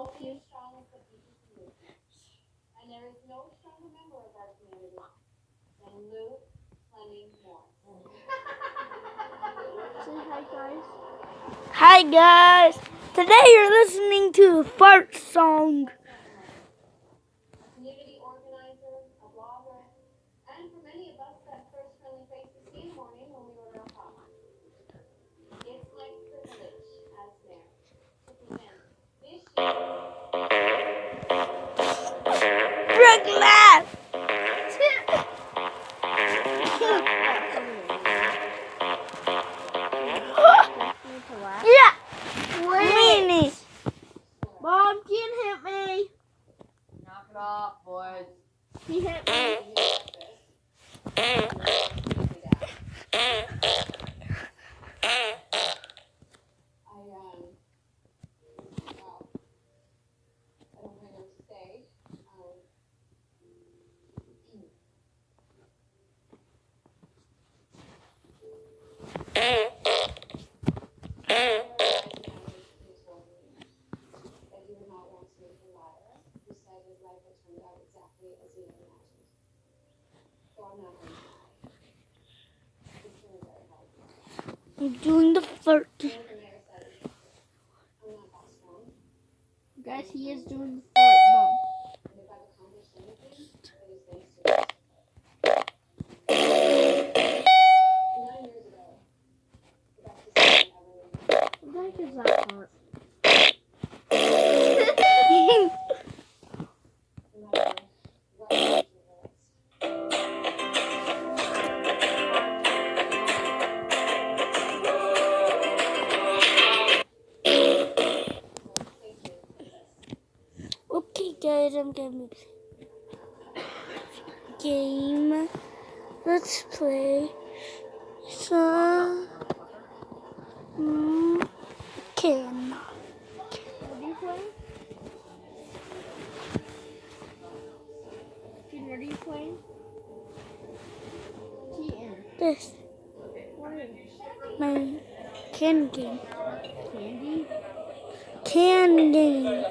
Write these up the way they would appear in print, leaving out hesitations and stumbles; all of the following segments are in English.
help you. And there is no stronger member of our community than Luke Fleming Moore. Say hi, guys. Hi guys! Today you're listening to a fart song. A community organizer, a blogger, and for many of us, that first friendly face to see in the morning when we order our coffee. It's my privilege as mayor to present this year's Brooklyn! Yeah! Meanie! Mom, can't hit me. Knock it off, boys. He hit me. I don't know what to say. That he would not want to make a liar, who said his life had turned out exactly as he had imagined. So I'm not going to lie. It's been a very hard year. I'm doing the fart. The mayor said, I'm not that strong. Guys, he is doing the fart bomb. And if I've accomplished anything, it is thanks to this. 9 years ago, the best decision I ever made. What the heck is that fart? No matter what decision was. Okay guys, I'm gonna game. Let's play some can. What are you playing? Gene, what are you playing? TN. This What is it? my can game. Candy? Can game.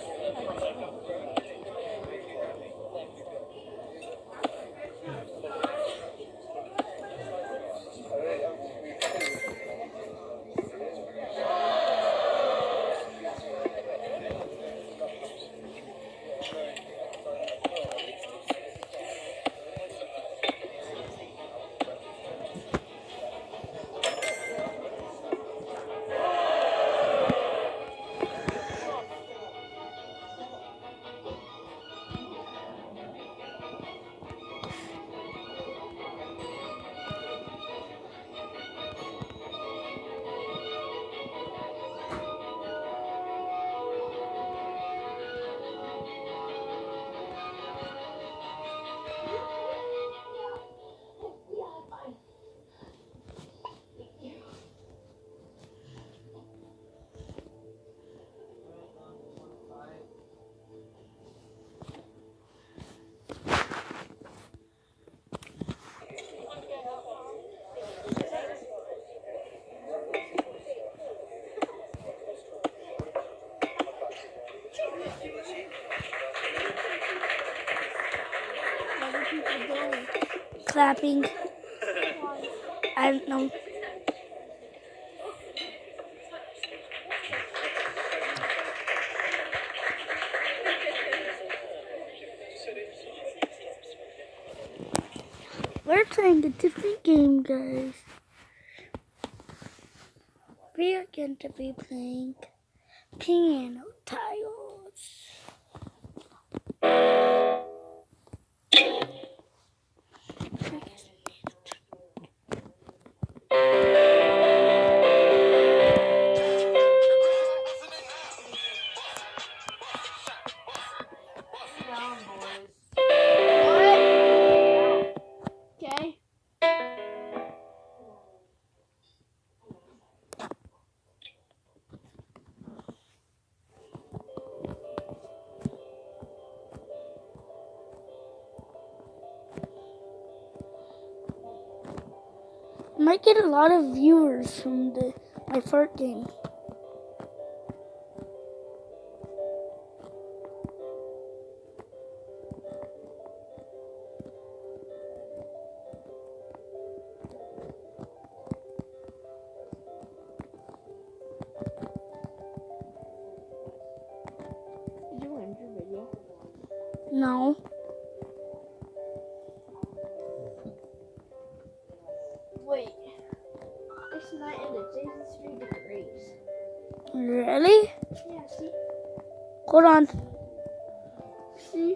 What are people doing? Clapping. I don't know. We're playing a different game, guys. We are going to be playing piano tiles. Down, boys. Okay. I might get a lot of viewers from my fart game. No. Wait. It's night and it says 3 degrees. Really? Yeah, see? Hold on. See?